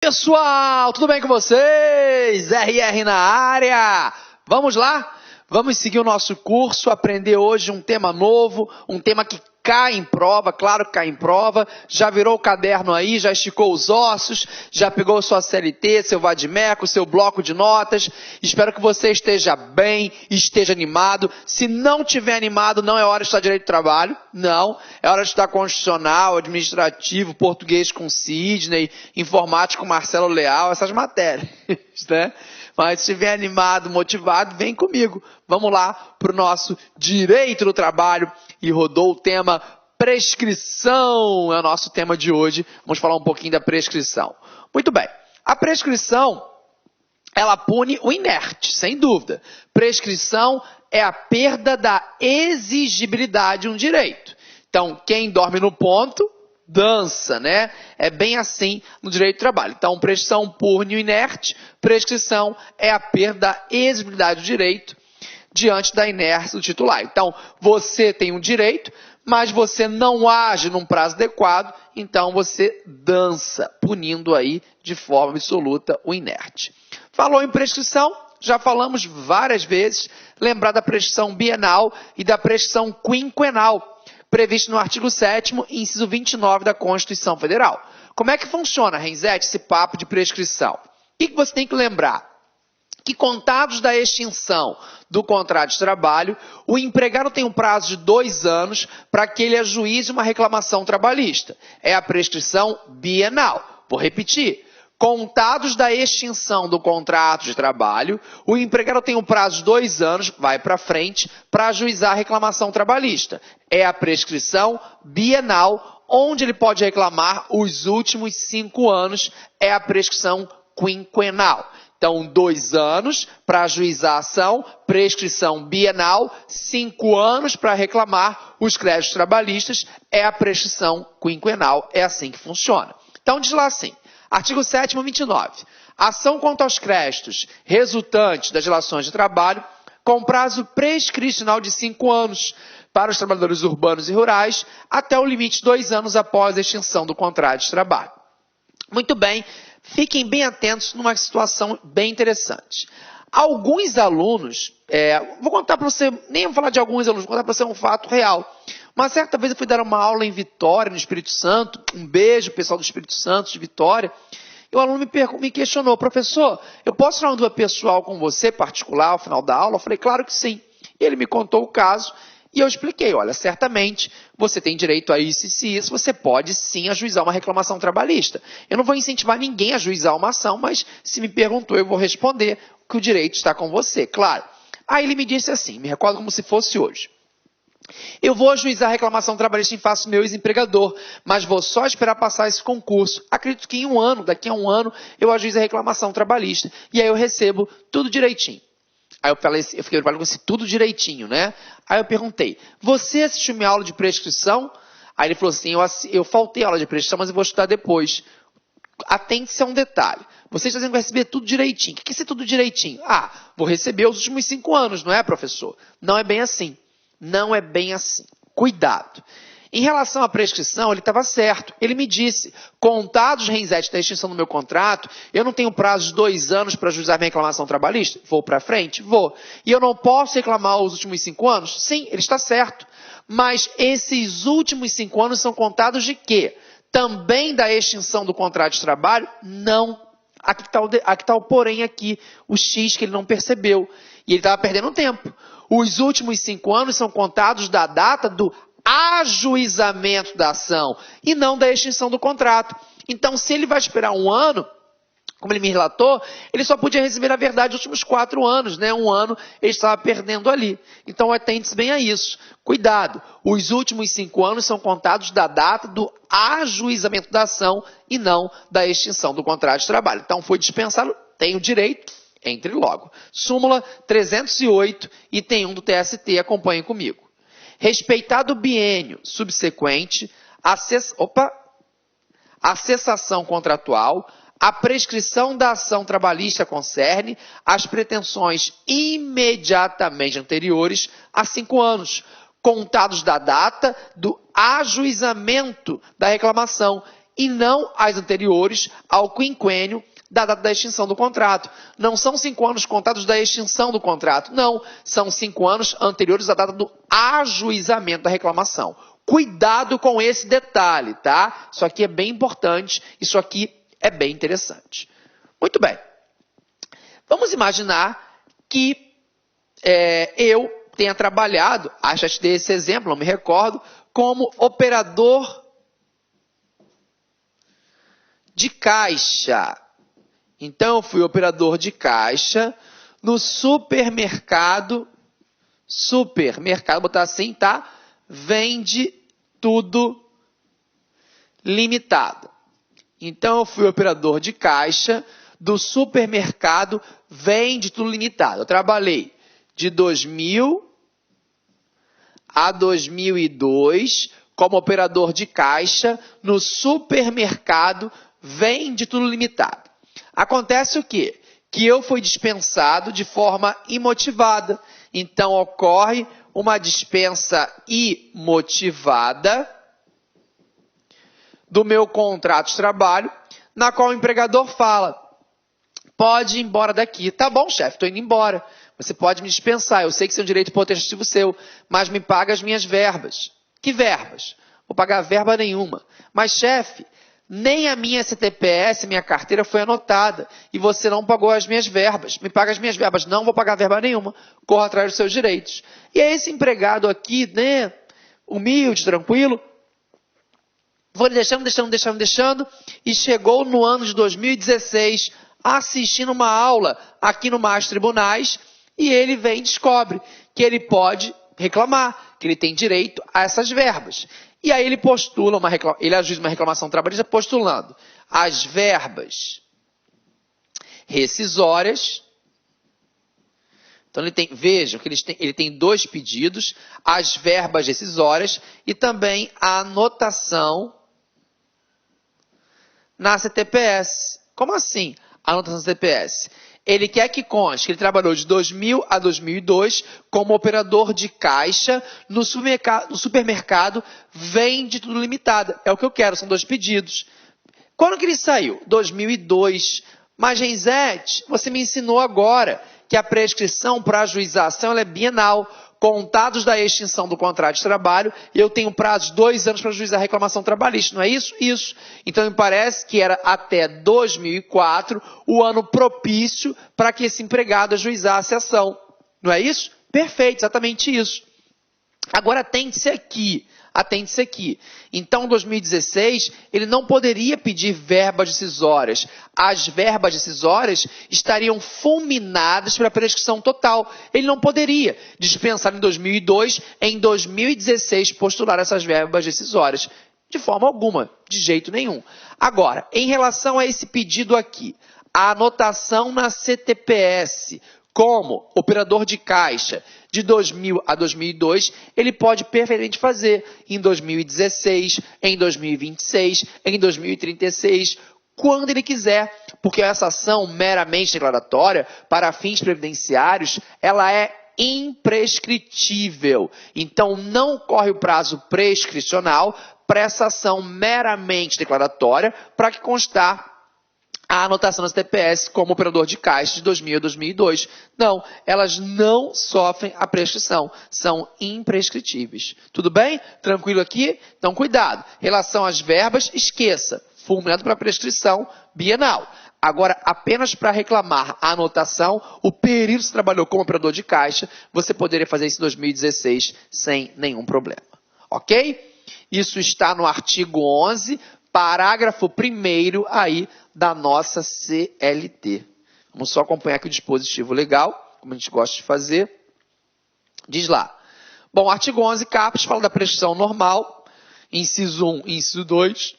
Pessoal, tudo bem com vocês? RR na área! Vamos lá? Vamos seguir o nosso curso, aprender hoje um tema novo, um tema que cai em prova, claro que cai em prova, já virou o caderno aí, já esticou os ossos, já pegou sua CLT, seu vadimeco, seu bloco de notas. Espero que você esteja bem, esteja animado. Se não estiver animado, não é hora de estudar direito do trabalho, não. É hora de estudar constitucional, administrativo, português com Sidney, informática com Marcelo Leal, essas matérias, né? Mas se estiver animado, motivado, vem comigo. Vamos lá para o nosso direito do trabalho. E rodou o tema prescrição, é o nosso tema de hoje. Vamos falar um pouquinho da prescrição. Muito bem, a prescrição, ela pune o inerte, sem dúvida. Prescrição é a perda da exigibilidade de um direito. Então, quem dorme no ponto, dança, né? É bem assim no direito do trabalho. Então, prescrição pune o inerte, prescrição é a perda da exigibilidade do direito diante da inércia do titular. Então, você tem um direito, mas você não age num prazo adequado, então você dança, punindo aí de forma absoluta o inerte. Falou em prescrição, já falamos várias vezes, lembrar da prescrição bienal e da prescrição quinquenal, previsto no artigo 7º, inciso 29 da Constituição Federal. Como é que funciona, Renzetti, esse papo de prescrição? O que você tem que lembrar? Que contados da extinção do contrato de trabalho, o empregado tem um prazo de 2 anos para que ele ajuize uma reclamação trabalhista. É a prescrição bienal. Vou repetir. Contados da extinção do contrato de trabalho, o empregado tem um prazo de 2 anos, vai para frente, para ajuizar a reclamação trabalhista. É a prescrição bienal, onde ele pode reclamar os últimos 5 anos, é a prescrição quinquenal. Então, 2 anos para ajuizar a ação, prescrição bienal, 5 anos para reclamar os créditos trabalhistas, é a prescrição quinquenal, é assim que funciona. Então, diz lá assim, artigo 7º, 29. Ação quanto aos créditos resultantes das relações de trabalho, com prazo prescricional de 5 anos para os trabalhadores urbanos e rurais, até o limite de 2 anos após a extinção do contrato de trabalho. Muito bem. Fiquem bem atentos numa situação bem interessante. Alguns alunos, vou contar para você, nem vou falar de alguns alunos, vou contar para você um fato real. Uma certa vez eu fui dar uma aula em Vitória, no Espírito Santo, um beijo pessoal do Espírito Santo, de Vitória, e o aluno me questionou, professor, eu posso tirar uma dúvida pessoal com você, particular, ao final da aula? Eu falei, claro que sim. E ele me contou o caso, e eu expliquei, olha, certamente você tem direito a isso e isso, você pode sim ajuizar uma reclamação trabalhista. Eu não vou incentivar ninguém a ajuizar uma ação, mas se me perguntou, eu vou responder que o direito está com você, claro. Aí ele me disse assim, me recordo como se fosse hoje. Eu vou ajuizar a reclamação trabalhista em face do meu ex-empregador, mas vou só esperar passar esse concurso. Acredito que em 1 ano, daqui a 1 ano, eu ajuizo a reclamação trabalhista e aí eu recebo tudo direitinho. Aí eu fiquei falando com isso tudo direitinho, né? Aí eu perguntei, você assistiu minha aula de prescrição? Aí ele falou assim, eu faltei a aula de prescrição, mas eu vou estudar depois. Atente-se a um detalhe. Você está dizendo que vai receber tudo direitinho. O que é ser tudo direitinho? Ah, vou receber os últimos 5 anos, não é, professor? Não é bem assim. Não é bem assim. Cuidado. Em relação à prescrição, ele estava certo. Ele me disse, contados, Renzetti, da extinção do meu contrato, eu não tenho prazo de 2 anos para ajuizar minha reclamação trabalhista? Vou para frente? Vou. E eu não posso reclamar os últimos 5 anos? Sim, ele está certo. Mas esses últimos 5 anos são contados de quê? Também da extinção do contrato de trabalho? Não. Aqui está o porém aqui, o X que ele não percebeu. E ele estava perdendo tempo. Os últimos 5 anos são contados da data do ajuizamento da ação e não da extinção do contrato. Então, se ele vai esperar 1 ano, como ele me relatou, ele só podia receber, na verdade, os últimos 4 anos, né? 1 ano ele estava perdendo ali. Então, atente-se bem a isso. Cuidado, os últimos 5 anos são contados da data do ajuizamento da ação e não da extinção do contrato de trabalho. Então, foi dispensado, tem o direito, entre logo. Súmula 308, item 1 do TST, acompanhem comigo. Respeitado o biênio subsequente, a cessação contratual, a prescrição da ação trabalhista concerne as pretensões imediatamente anteriores a 5 anos, contados da data do ajuizamento da reclamação e não as anteriores ao quinquênio da data da extinção do contrato. Não são 5 anos contados da extinção do contrato, não. São 5 anos anteriores à data do ajuizamento da reclamação. Cuidado com esse detalhe, tá? Isso aqui é bem importante, isso aqui é bem interessante. Muito bem. Vamos imaginar que eu tenha trabalhado, acho que dei esse exemplo, não me recordo, como operador de caixa. Então, eu fui operador de caixa no supermercado, vou botar assim, tá? Vende tudo limitado. Então, eu fui operador de caixa do supermercado Vende Tudo Limitado. Eu trabalhei de 2000 a 2002 como operador de caixa no supermercado Vende Tudo Limitado. Acontece o quê? Que eu fui dispensado de forma imotivada. Então, ocorre uma dispensa imotivada do meu contrato de trabalho, na qual o empregador fala: pode ir embora daqui. Tá bom, chefe, estou indo embora. Você pode me dispensar, eu sei que isso é um direito potestativo seu, mas me paga as minhas verbas. Que verbas? Vou pagar verba nenhuma. Mas, chefe, nem a minha CTPS, minha carteira foi anotada, e você não pagou as minhas verbas. Me paga as minhas verbas. Não vou pagar verba nenhuma. Corra atrás dos seus direitos. E é esse empregado aqui, né, humilde, tranquilo, foi deixando, e chegou no ano de 2016, assistindo uma aula aqui no Mais Tribunais, e ele vem e descobre que ele pode reclamar, que ele tem direito a essas verbas. E aí ele postula ele ajuiza uma reclamação trabalhista postulando as verbas rescisórias. Então, vejam que ele tem 2 pedidos, as verbas rescisórias e também a anotação na CTPS. Como assim a anotação na CTPS? Ele quer que conste que ele trabalhou de 2000 a 2002 como operador de caixa no supermercado Vende Tudo Limitado. É o que eu quero, são 2 pedidos. Quando que ele saiu? 2002. Mas, Genzete, você me ensinou agora que a prescrição para ajuização ela é bienal, contados da extinção do contrato de trabalho, e eu tenho prazo de 2 anos para ajuizar a reclamação trabalhista, não é isso? Isso. Então, me parece que era até 2004 o ano propício para que esse empregado ajuizasse a ação. Não é isso? Perfeito, exatamente isso. Agora, atente-se aqui. Então, em 2016, ele não poderia pedir verbas decisórias. As verbas decisórias estariam fulminadas pela prescrição total. Ele não poderia dispensar em 2002, em 2016, postular essas verbas decisórias. De forma alguma, de jeito nenhum. Agora, em relação a esse pedido aqui, a anotação na CTPS, como operador de caixa de 2000 a 2002, ele pode perfeitamente fazer em 2016, em 2026, em 2036, quando ele quiser, porque essa ação meramente declaratória, para fins previdenciários, ela é imprescritível. Então, não corre o prazo prescricional para essa ação meramente declaratória, para que constar a anotação das TPS como operador de caixa de 2000 a 2002. Não, elas não sofrem a prescrição, são imprescritíveis. Tudo bem? Tranquilo aqui? Então, cuidado. Relação às verbas, esqueça. Fulminado para prescrição bienal. Agora, apenas para reclamar a anotação, o período que você trabalhou como operador de caixa, você poderia fazer isso em 2016 sem nenhum problema. Ok? Isso está no artigo 11, parágrafo 1º aí da nossa CLT. Vamos só acompanhar aqui o dispositivo legal, como a gente gosta de fazer. Diz lá. Bom, artigo 11, caput, fala da prescrição normal. Inciso 1 e inciso 2.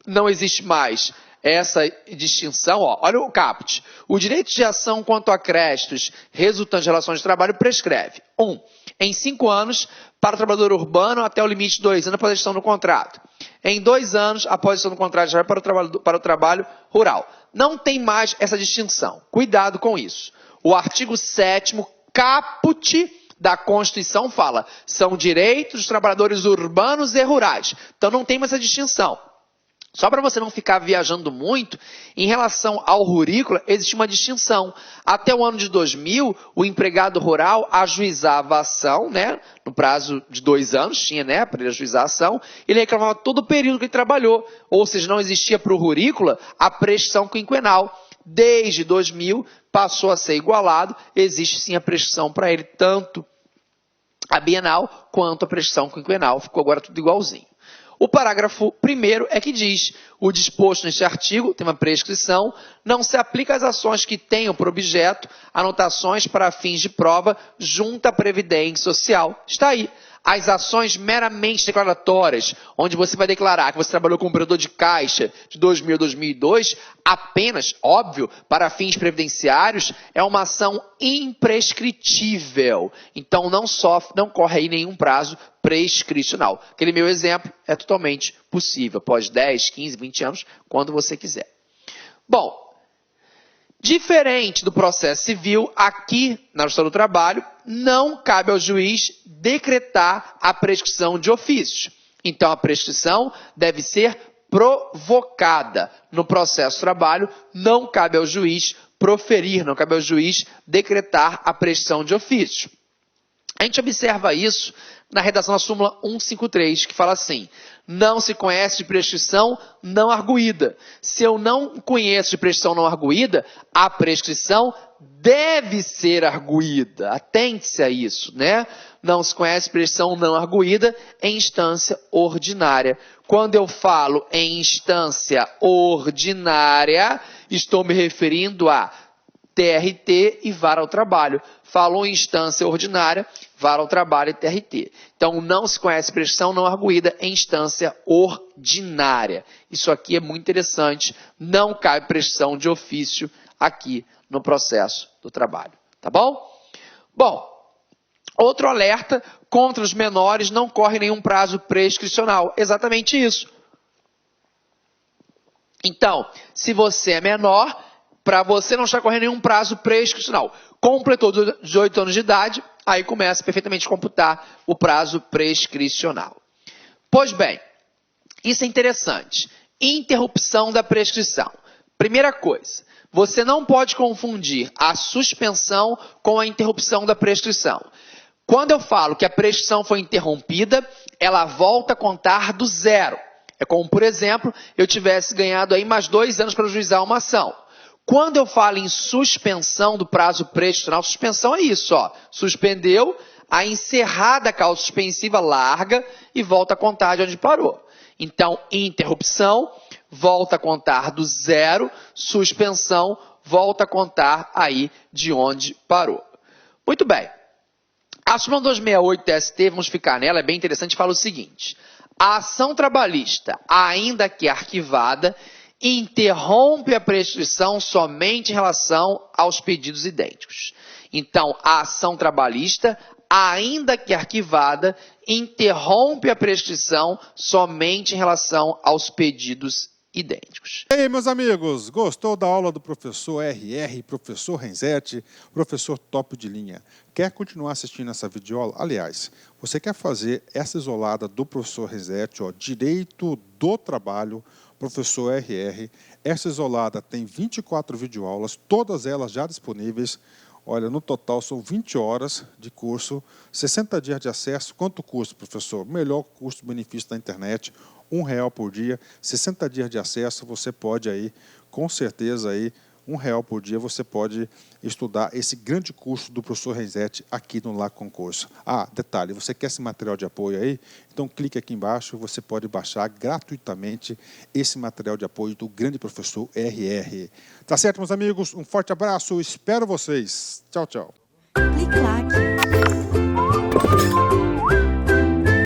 Não existe mais essa distinção. Ó, olha o caput. O direito de ação quanto a créditos resultantes de relações de trabalho prescreve. 1. Em 5 anos, para o trabalhador urbano, até o limite de 2 anos após a extinção do contrato. Em 2 anos, após a extinção do contrato para o trabalho rural. Não tem mais essa distinção. Cuidado com isso. O artigo 7º, caput da Constituição fala, são direitos dos trabalhadores urbanos e rurais. Então, não tem mais essa distinção. Só para você não ficar viajando muito, em relação ao rurícola, existe uma distinção. Até o ano de 2000, o empregado rural ajuizava a ação, né? No prazo de 2 anos, tinha, né, para ele ajuizar a ação, ele reclamava todo o período que ele trabalhou. Ou seja, não existia para o rurícola a prescrição quinquenal. Desde 2000, passou a ser igualado, existe sim a prescrição para ele, tanto a bienal quanto a prescrição quinquenal. Ficou agora tudo igualzinho. O parágrafo 1º é que diz: o disposto neste artigo, tem uma prescrição, não se aplica às ações que tenham por objeto anotações para fins de prova junto à Previdência Social. Está aí. As ações meramente declaratórias, onde você vai declarar que você trabalhou como operador de caixa de 2000 a 2002, apenas, óbvio, para fins previdenciários, é uma ação imprescritível. Então não corre aí nenhum prazo prescricional. Aquele meu exemplo é totalmente possível, após 10, 15, 20 anos, quando você quiser. Bom, diferente do processo civil, aqui na Justiça do Trabalho, não cabe ao juiz decretar a prescrição de ofício. Então, a prescrição deve ser provocada. No processo do trabalho, não cabe ao juiz proferir, não cabe ao juiz decretar a prescrição de ofício. A gente observa isso na redação da súmula 153, que fala assim: não se conhece de prescrição não arguída. Se eu não conheço de prescrição não arguída, a prescrição deve ser arguída. Atente-se a isso, né? Não se conhece de prescrição não arguída em instância ordinária. Quando eu falo em instância ordinária, estou me referindo a TRT e vara ao trabalho. Falou em instância ordinária, vara ao trabalho e TRT. Então, não se conhece prescrição não arguída em instância ordinária. Isso aqui é muito interessante. Não cabe prescrição de ofício aqui no processo do trabalho. Tá bom? Bom, outro alerta: contra os menores não corre nenhum prazo prescricional. Exatamente isso. Então, se você é menor, para você não está correndo nenhum prazo prescricional. Completou 18 anos de idade, aí começa perfeitamente a computar o prazo prescricional. Pois bem, isso é interessante. Interrupção da prescrição. Primeira coisa, você não pode confundir a suspensão com a interrupção da prescrição. Quando eu falo que a prescrição foi interrompida, ela volta a contar do zero. É como, por exemplo, eu tivesse ganhado aí mais 2 anos para ajuizar uma ação. Quando eu falo em suspensão do prazo prescricional, suspensão é isso, ó. Suspendeu, a encerrada causa suspensiva larga e volta a contar de onde parou. Então, interrupção, volta a contar do zero, suspensão, volta a contar aí de onde parou. Muito bem. A súmula 268 do TST, vamos ficar nela, é bem interessante, fala o seguinte: a ação trabalhista, ainda que arquivada, interrompe a prescrição somente em relação aos pedidos idênticos. Então, a ação trabalhista, ainda que arquivada, interrompe a prescrição somente em relação aos pedidos idênticos. E aí, meus amigos, gostou da aula do professor RR, professor Renzetti, professor top de linha? Quer continuar assistindo essa videoaula? Aliás, você quer fazer essa isolada do professor Renzetti, ó, Direito do Trabalho, professor RR. Essa isolada tem 24 videoaulas, todas elas já disponíveis. Olha, no total são 20 horas de curso, 60 dias de acesso. Quanto custa, professor? Melhor custo-benefício da internet, R$1 por dia, 60 dias de acesso. Você pode aí, com certeza aí, R$1 por dia, você pode estudar esse grande curso do professor Renzetti aqui no Lá Concurso. Ah, detalhe, você quer esse material de apoio aí? Então clique aqui embaixo, você pode baixar gratuitamente esse material de apoio do grande professor RR. Tá certo, meus amigos? Um forte abraço, espero vocês. Tchau, tchau. Clique lá.